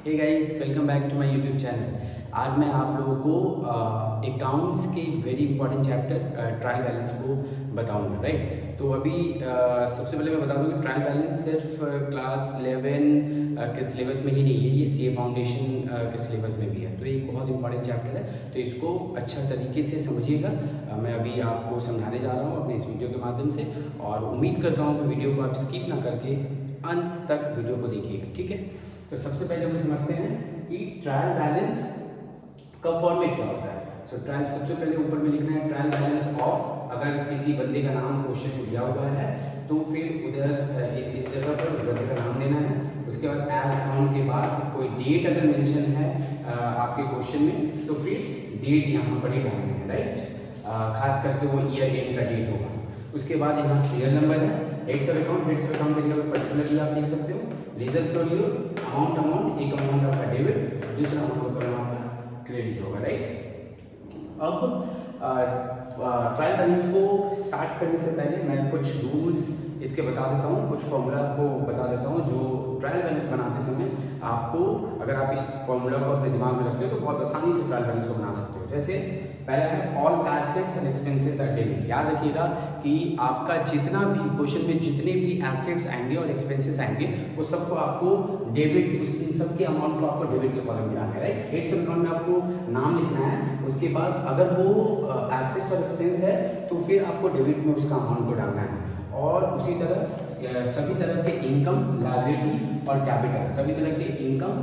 Hey guys, welcome back to my YouTube channel. आज मैं आप लोगों को अकाउंट्स के very important chapter trial balance को बताऊंगा, राइट। तो अभी सबसे पहले मैं बता दूं कि ट्रायल बैलेंस सिर्फ क्लास 11 के सिलेबस में ही नहीं है, ये सीए फाउंडेशन के सिलेबस में भी है। तो ये एक बहुत इंपॉर्टेंट चैप्टर है, तो इसको अच्छा तरीके से समझिएगा। मैं अभी आपको समझाने जा रहा हूँ अपने इस वीडियो के माध्यम से, और उम्मीद करता हूँ कि वीडियो को आप स्किप ना करके अंत तक वीडियो को देखिएगा, ठीक है। तो सबसे पहले हम समझते हैं कि ट्रायल बैलेंस का फॉर्मेट क्या होता है। ट्रायल सबसे पहले ऊपर में लिखना है ट्रायल बैलेंस ऑफ। अगर किसी बंदे का नाम क्वेश्चन में दिया हुआ है तो फिर उधर इस जगह पर उस बंदे का नाम देना है। उसके बाद एज ऑन के बाद कोई डेट अगर मेंशन है आपके क्वेश्चन में तो फिर डेट यहाँ पर ही डालना है, राइट। खास करके वो ईयर एंड का डेट होगा। उसके बाद यहाँ सीरियल नंबर है, हेड्स ऑफ अकाउंट के जगह पर्टिकुलरली आप देख सकते हो। रीजन फॉर यू अमाउंट, एक अमाउंट आपका डेबिट, दूसरा अमाउंट आपका क्रेडिट होगा, राइट। अब ट्रायल बैलेंस को स्टार्ट करने से पहले मैं कुछ रूल्स इसके बता देता हूँ, कुछ फॉर्मूला को बता देता हूँ जो ट्रायल बैलेंस बनाते समय आपको, अगर आप इस फॉर्मूला को अपने दिमाग में रखते हो तो बहुत आसानी से ट्रायल बैलेंस को बना सकते हो। जैसे पहला है all assets and expenses are debit. याद रखिएगा कि आपका जितना भी क्वेश्चन में जितने भी एसेट्स आएंगे और एक्सपेंसेस आएंगे वो सबको आपको डेबिट, इन सबके अमाउंट को आपको डेबिट के कॉलम में डालना है, राइट। हेड्स ऑफ अकाउंट में आपको नाम लिखना है। उसके बाद अगर वो एसेट्स और एक्सपेंस है तो फिर आपको डेबिट में उसका अमाउंट को डालना है। और उसी तरह सभी तरह के इनकम, लायबिलिटी और कैपिटल, सभी तरह के इनकम,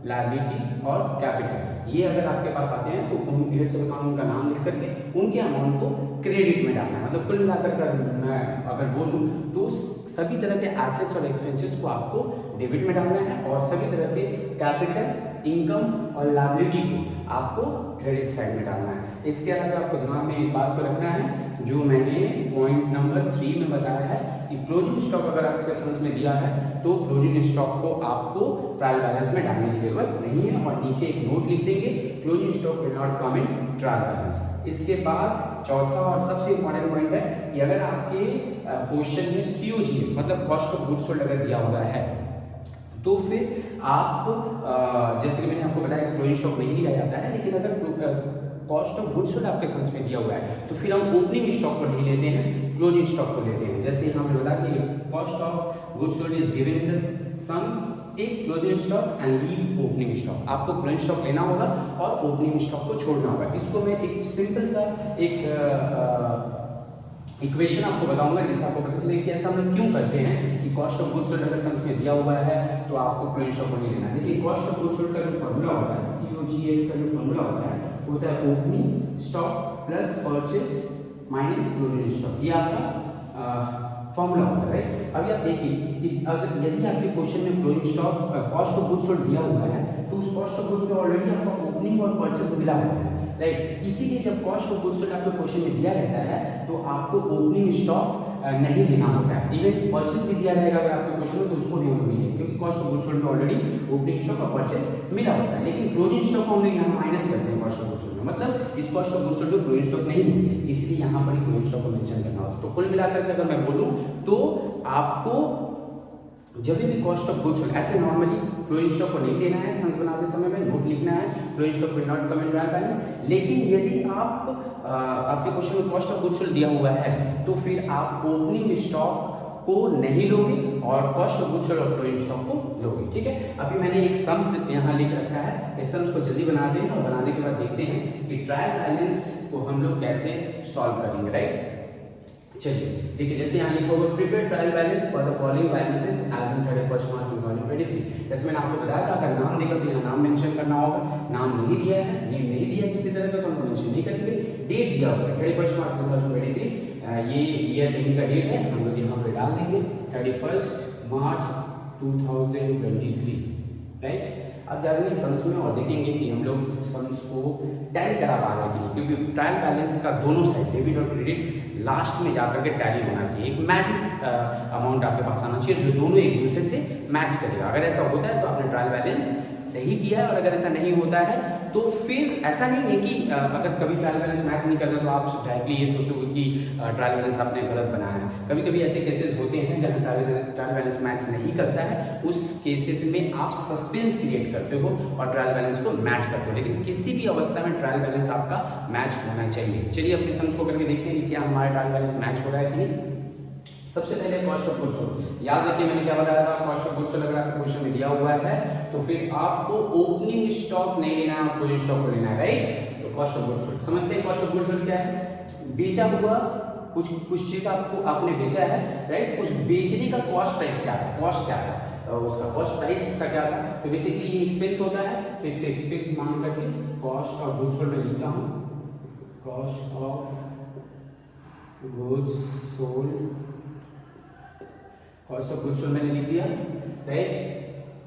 लायबिलिटी और कैपिटल ये अगर आपके पास आते हैं तो उन हेड्स ऑफ अकाउंट का नाम लिख करके उनके अमाउंट को क्रेडिट में डालना है। मतलब कुल मिलाकर मैं अगर बोलूँ तो सभी तरह के एसेट्स और एक्सपेंसेस को आपको डेबिट में डालना है, और सभी तरह के कैपिटल, इनकम और लायबिलिटी को आपको क्रेडिट साइड में डालना है। इसके अलावा आपको दिमाग में एक बात को रखना है जो मैंने पॉइंट नंबर 3 में बताया है कि क्लोजिंग स्टॉक अगर आपके समझ में दिया है तो क्लोजिंग स्टॉक को आपको ट्रायल बैलेंस में डालने की जरूरत नहीं है, और नीचे एक नोट लिख देंगे closing stock will not come in trial balance. इसके बाद चौथा और सबसे इंपॉर्टेंट पॉइंट है कि अगर आपके क्वेश्चन में COGS मतलब कॉस्ट ऑफ गुड्स सोल्ड अगर दिया हुआ है तो फिर आप जैसे कि मैंने आपको बताया कि क्लोजिंग स्टॉक नहीं दिया जाता है, लेकिन अगर कॉस्ट ऑफ गुड्स सोल्ड आपके समझ में दिया हुआ है तो फिर हम ओपनिंग स्टॉक को नहीं लेते हैं, क्लोजिंग स्टॉक को लेते हैं। जैसे हमने बता दिया cost of goods sold is given in the sum, take closing stock and leave opening stock. आपको क्लोजिंग स्टॉक लेना होगा और ओपनिंग स्टॉक को छोड़ना होगा। इसको मैं एक सिंपल सा एक इक्वेशन आपको बताऊंगा जिससे आपको पता चलेगा कि ऐसा हम लोग क्यों करते हैं कि कॉस्ट ऑफ गुड्स सोल्ड अगर समझ में दिया हुआ है तो आपको क्लोजिंग स्टॉक को नहीं लेना। देखिए कॉस्ट ऑफ गुड्स सोल्ड का जो फॉर्मूला होता है, COGS का जो फॉर्मूला होता है opening stock plus purchase minus closing stock. ये आपका फॉर्मूला होता है, राइट। अभी आप देखिए कि अगर यदि आपके क्वेश्चन में closing stock cost of goods sold दिया हुआ है तो उस कॉस्ट ऑफ गुड्स में ऑलरेडी आपका ओपनिंग और परचेज मिला हुआ है, राइट। इसीलिए जब कॉस्ट ऑफ गुड्स सोल्ड आपको क्वेश्चन में दिया रहता है तो आपको ओपनिंग स्टॉक नहीं लेना होता है। इवन परचेज भी दिया रहेगा अगर आपको क्वेश्चन में तो उसको नहीं होना है, क्योंकि कॉस्ट ऑफ गुड्स सोल्ड में ऑलरेडी ओपनिंग स्टॉक और परचेज मिला होता है। लेकिन क्लोजिंग स्टॉक को हम लोग यहाँ माइनस करते हैं कॉस्ट ऑफ गुड्स सोल्ड में, मतलब इस कॉस्ट ऑफ गुड्स सोल्ड में क्लोजिंग स्टॉक नहीं है, इसलिए यहाँ पर क्लोजिंग स्टॉक को मेंशन करना होता है। तो कुल मिलाकर के अगर मैं बोलूँ तो आपको जब भी कॉस्ट ऑफ गुड्स सोल्ड ऐसे नॉर्मली क्लोजिंग स्टॉक को नहीं लेना है, सेंस बनाते समय में नोट लिखना है closing stock will not come in trial balance. लेकिन यदि आप आपके क्वेश्चन में कॉस्ट ऑफ गुड्स सोल्ड दिया हुआ है तो फिर आप ओपनिंग स्टॉक को नहीं लोगे और कॉस्ट ऑफ गुड्स सोल्ड और क्लोजिंग स्टॉक को लोगे, ठीक है। अभी मैंने एक सम्स यहाँ लिख रखा है, इस सम्स को जल्दी बनाते हैं और बनाने के बाद देखते हैं कि ट्रायल बैलेंस को हम लोग कैसे सॉल्व करेंगे, राइट। चलिए देखिए, जैसे यहाँ लिखा होगा prepare trial balance for the following balances as on 31 March 2023। जैसे मैंने आपको बताया था अगर नाम देगा तो यहाँ नाम मेंशन करना होगा। नाम नहीं दिया है, नेम नहीं दिया है किसी तरह का तो हम मेंशन नहीं करेंगे। डेट दिया हुआ है 31 मार्च 2023, ये ईयर एंड का डेट है, हम लोग यहाँ पे डाल देंगे 31 मार्च 2023, राइट। अब जाएंगे सम्स में और देखेंगे कि हम लोग सम्स को टैली करा पा रहे हैं कि नहीं, क्योंकि ट्रायल बैलेंस का दोनों साइड डेबिट और क्रेडिट लास्ट में जाकर के टैली होना चाहिए। एक मैजिक अमाउंट आपके पास आना चाहिए जो दोनों एक दूसरे से मैच करेगा। अगर ऐसा होता है तो आपने ट्रायल बैलेंस सही किया है। और अगर ऐसा नहीं होता है तो फिर ऐसा नहीं है कि अगर कभी ट्रायल बैलेंस मैच नहीं करता तो आप डायरेक्टली ये सोचोगे कि ट्रायल बैलेंस आपने गलत बनाया है। कभी कभी ऐसे केसेस होते हैं जहाँ ट्रायल बैलेंस मैच नहीं करता है, उस केसेस में आप सस्पेंस क्रिएट करते हो और ट्रायल बैलेंस को मैच करते हो, लेकिन किसी भी अवस्था में ट्रायल बैलेंस आपका मैच होना चाहिए। चलिए अपने सम्स को करके देखते हैं कि क्या हमारा ट्रायल बैलेंस मैच हो रहा है कि नहीं। सबसे पहले कॉस्ट ऑफ गुड्स सोल्ड, याद रखिए मैंने क्या बताया था, कॉस्ट ऑफ गुड्स सोल्ड अगर आपको क्वेश्चन में दिया हुआ है तो फिर आपको ओपनिंग स्टॉक नहीं लेना है, क्लोजिंग स्टॉक को लेना है, राइट। तो कॉस्ट ऑफ गुड्स सोल्ड समझते हैं। कॉस्ट ऑफ गुड्स सोल्ड क्या है, बेचा हुआ कुछ चीज आपको आपने बेचा है, राइट। उस बेचने का कॉस्ट प्राइस क्या था, कॉस्ट क्या था, उसका कॉस्ट प्राइस उसका क्या था। तो बेसिकली ये एक्सपेंस होता है, तो इसको एक्सपेंस मान करके कॉस्ट ऑफ गुड्स सोल्ड में लिखता हूँ, cost of goods sold, cost of goods sold मैंने लिख दिया, राइट।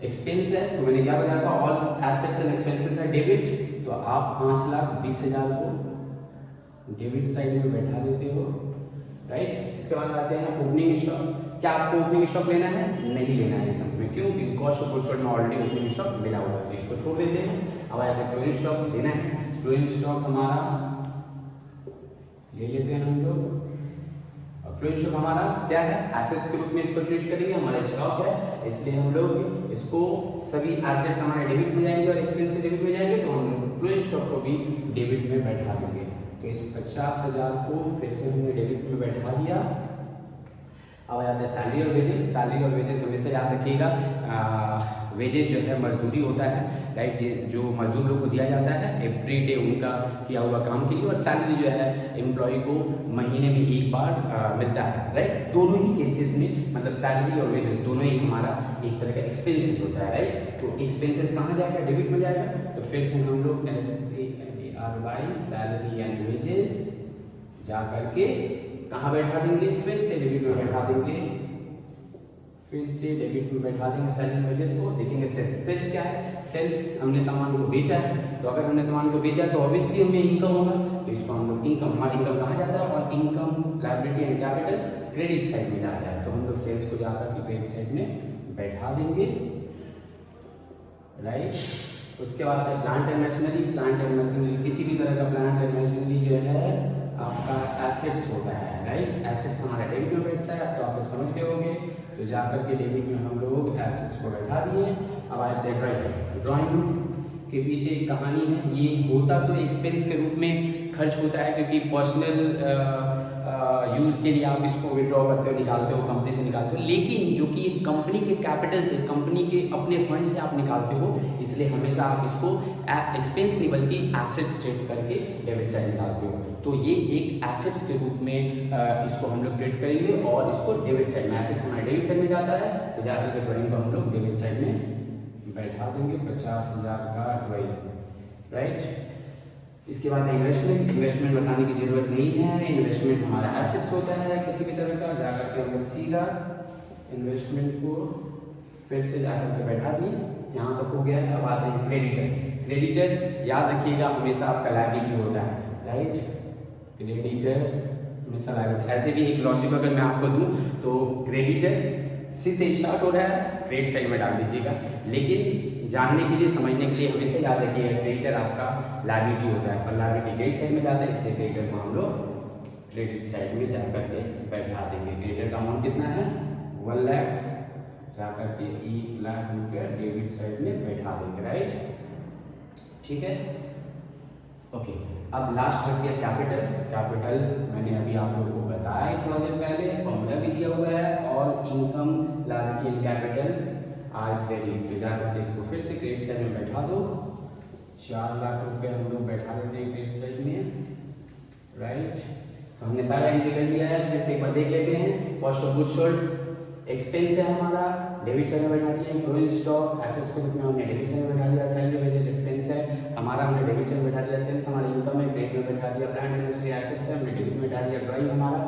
एक्सपेंस है तो मैंने क्या बताया था, ऑल एसेट्स एंड एक्सपेंसेस है डेबिट, तो आप 5,20,000 को डेबिट साइड में बैठा देते हो, राइट। इसके बाद आते हैं ओपनिंग स्टॉक। क्या आपको ओपनिंग स्टॉक लेना है, नहीं लेना है इस समय में, क्यों, क्योंकि कॉस्ट ऑफ गुड्स सोल्ड में ऑलरेडी ओपनिंग स्टॉक मिला हुआ है, तो इसको छोड़ देते हैं। अब आया क्लोजिंग स्टॉक लेना है, क्लोजिंग स्टॉक हमारा ले लेते हैं हम लोग। क्लोजिंग स्टॉक हमारा क्या है, एसेट्स के रूप में इसको ट्रीट करेंगे, हमारा स्टॉक है, इसलिए हम लोग इसको सभी एसेट्स हमारे डेबिट में जाएंगे और एक्सपेंस डेबिट में जाएंगे, तो हम लोग क्लोजिंग स्टॉक को भी डेबिट में बैठा देंगे। तो इस 50,000 को फिर से हमने डेबिट में बैठा दिया। अब आ जाते हैं सैलरी और वेजेस। सैलरी और वेजेस हमेशा याद रखिएगा, वेजेस जो है मजदूरी होता है, राइट, जो मजदूर लोग को दिया जाता है एवरी डे उनका किया हुआ काम के लिए, और सैलरी जो है एम्प्लॉय को महीने में एक बार मिलता है, राइट। दोनों ही केसेस में मतलब सैलरी और वेजेस दोनों ही हमारा एक तरह का एक्सपेंसेस होता है, राइट। तो एक्सपेंसेस कहाँ जाएगा, डेबिट में जाएगा, तो फिर से हम लोग SALRY सैलरी एंड वेजेस जा करके कहाँ बैठा देंगे, फिर से डेबिट में बैठा देंगे, फिर से डेबिट में बैठा देंगे सैलरी वेजेस को। देखेंगे सेल्स, सेल्स क्या है, सेल्स हमने सामान को बेचा है, तो अगर हमने सामान को बेचा तो ऑब्वियसली हमें इनकम होगा, तो इसको हम लोग इनकम, हमारी इनकम कहाँ जाता है, और income liability and capital credit side में जाता है, तो हम लोग सेल्स को जाकर के क्रेडिट साइड में बैठा देंगे, राइट। उसके बाद है plant and machinery. Plant and machinery किसी भी तरह का प्लांट एंड मशीनरी जो है आपका एसेट्स होता है, राइट। एसेट्स हमारा डेबिट में बैठता है, तो आप लोग समझ गए होंगे, तो जाकर के डेबिट में हम लोग एसेट्स को बैठा दिए। अब आते हैं ड्राइंग। ड्राइंग के पीछे एक कहानी है, ये होता तो एक्सपेंस के रूप में खर्च होता है, क्योंकि पर्सनल यूज़ के लिए आप इसको विड्रॉ करते हो, निकालते हो, कंपनी से निकालते हो, लेकिन जो कि कंपनी के कैपिटल से, कंपनी के अपने फंड से आप निकालते हो, इसलिए हमेशा आप इसको एक्सपेंस नहीं बल्कि एसेट्स ट्रेड करके डेबिट साइड निकालते हो। तो ये एक एसेट्स के रूप में इसको हम लोग ट्रेड करेंगे और इसको डेबिट साइड में, एसेट्स हमारे डेबिट साइड में जाता है, तो जाकर के ड्राइंग को हम लोग डेबिट साइड में बैठा देंगे, 50,000 का ड्राइंग, राइट। इसके बाद इन्वेस्टमेंट। इन्वेस्टमेंट बताने की जरूरत नहीं है, इन्वेस्टमेंट हमारा एसेट्स होता है किसी भी तरह का, जाकर के हम लोग सीधा इन्वेस्टमेंट को फिर से जाकर के बैठा दिए, यहाँ तक हो गया है। अब आते हैं क्रेडिटर। क्रेडिटर याद रखिएगा हमेशा आपका लायबिलिटी होता है, राइट। क्रेडिटर हमेशा लायबिलिटी। ऐसे भी एक लॉजिक अगर मैं आपको दूँ तो क्रेडिटर सी से स्टार्ट हो रहा है, क्रेडिट साइड में डाल दीजिएगा, लेकिन जानने के लिए, समझने के लिए हमेशा याद रखिएगा क्रेडिटर आपका लायबिलिटी होता है और लायबिलिटी क्रेडिट साइड में जाता है, इसलिए क्रेडिटर को हम लोग क्रेडिट साइड में जाकर के बैठा देंगे। क्रेडिटर का अमाउंट कितना है, 1 लाख, जाकर के 1 लाख रुपया डेबिट साइड में बैठा देंगे, राइट, ठीक है, ओके। अब लास्ट बच गया कैपिटल। कैपिटल मैंने अभी आप लोगों को बताया ही थोड़ा देर पहले, फॉर्मूला भी दिया हुआ है, और income liability and capital R credit, तो जाकर के इसको फिर से क्रेडिट साइड में बैठा दो, 4 लाख रुपए हम लोग बैठा देते हैं क्रेडिट साइड में, राइट। तो हमने सारा एंट्री कर लिया है, फिर से एक बार देख लेते हैं। Cost of goods sold expense है हमारा, डेबिट साइड में बैठा दिया। क्लोजिंग स्टॉक एसेट्स के रूप में हमने डेबिट साइड में बैठा दिया। सैलरी वेजेस एक्सपेंस है हमारा, हमने डेबिट साइड में बैठा दिया। सेल्स हमारी इनकम है, क्रेडिट में बैठा दिया। प्लांट एंड मशीनरी एसेट्स है, हमने डेबिट में बैठा दिया। ड्राइंग हमारा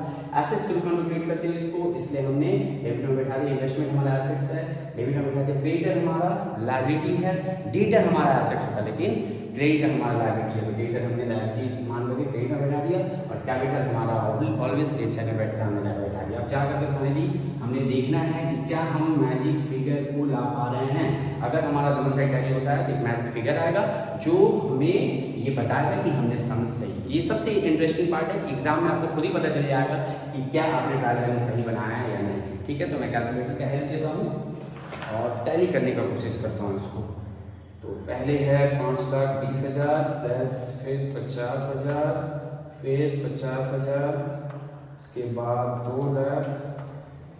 एसेट्स के रूप में हम ट्रीट करते हैं इसको, इसलिए हमने डेबिट में बैठा दिया। इन्वेस्टमेंट हमारा एसेट्स है, डेबिट में बैठा दिया। क्रेडिटर हमारा लायबिलिटी है, डेटर हमारा एसेट्स होता है, लेकिन क्रेडिटर हमारा लायबिलिटी है, तो क्रेडिटर हमने लायबिलिटी मान करके क्रेडिट में बैठा दिया, और कैपिटल हमारा ऑलवेज क्रेडिट साइड में बैठता है, हमने डेबिट बैठा दिया। अब जा करके फाइनली हमने देखना है कि क्या हम मैजिक फिगर को ला पा रहे हैं। अगर हमारा दोनों साइड टैली होता है तो एक मैजिक फिगर आएगा जो हमें ये बताएगा कि हमने समझ सही। ये सबसे इंटरेस्टिंग पार्ट है, एग्जाम में आपको खुद ही पता चल जाएगा कि क्या आपने ट्रायल बैलेंस सही बनाया है या नहीं। ठीक है, तो मैं कैलकुलेटर का हेल्प लेता हूँ और टैली करने का कोशिश करता हूँ इसको। तो पहले है 5,20,000 प्लस फिर 50,000 फिर 50,000, उसके बाद 2 लाख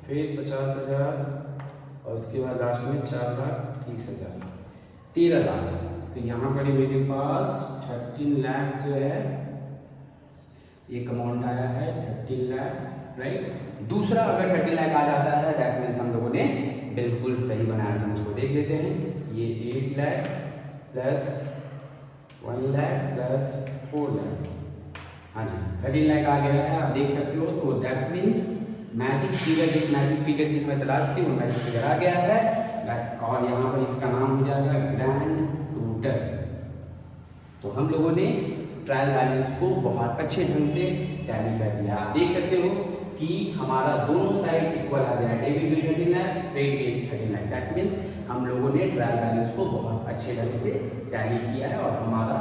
फिर 50,000 और उसके बाद लास्ट में 4,30,000, 13 लाख। तो यहाँ पर मेरे पास 13 लाख जो है एक अमाउंट आया है, 13 लाख, राइट। दूसरा अगर 13 लाख आ जाता है दैट मीन्स हम लोगों ने बिल्कुल सही बनाया। समझ को देख लेते हैं, ये 8 लाख प्लस 1 लाख प्लस 4 लाख, हाँ जी 13 लाख आ गया है, आप देख सकते हो। तो दैट मीन्स मैजिक फिगर, जिस मैजिक फिगर की हमें तलाश थी वो मैजिक फिगर आ गया है, और यहाँ पर इसका नाम हो जाएगा ग्रैंड टोटल। तो हम लोगों ने ट्रायल बैलेंस को बहुत अच्छे ढंग से टैली कर दिया। आप देख सकते हो कि हमारा दोनों साइड इक्वल आ गया, डेबिट भी 13 लाख, क्रेडिट भी 13 लाख। दैट मीन्स हम लोगों ने ट्रायल बैलेंस को बहुत अच्छे ढंग से टैली किया है और हमारा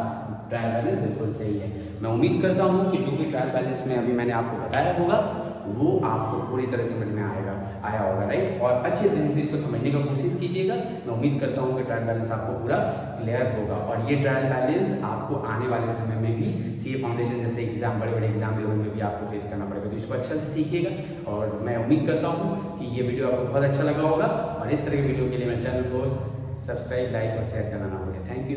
ट्रायल बैलेंस बिल्कुल सही है। मैं उम्मीद करता हूँ कि जो भी ट्रायल बैलेंस में अभी मैंने आपको बताया होगा वो आपको पूरी तरह समझ में आया होगा, राइट। और अच्छे ढंग से इसको समझने का कोशिश कीजिएगा। मैं उम्मीद करता हूँ कि ट्रायल बैलेंस आपको पूरा क्लियर होगा, और ये ट्रायल बैलेंस आपको आने वाले समय में भी सीए फाउंडेशन जैसे एग्जाम, बड़े बड़े एग्जाम लेवल में भी आपको फेस करना पड़ेगा। तो इसको अच्छा से सीखिएगा, और मैं उम्मीद करता हूँ कि ये वीडियो आपको बहुत अच्छा लगा होगा। और इस तरह की वीडियो के लिए मेरे चैनल को सब्सक्राइब, लाइक और शेयर करना ना भूलें। Thank you.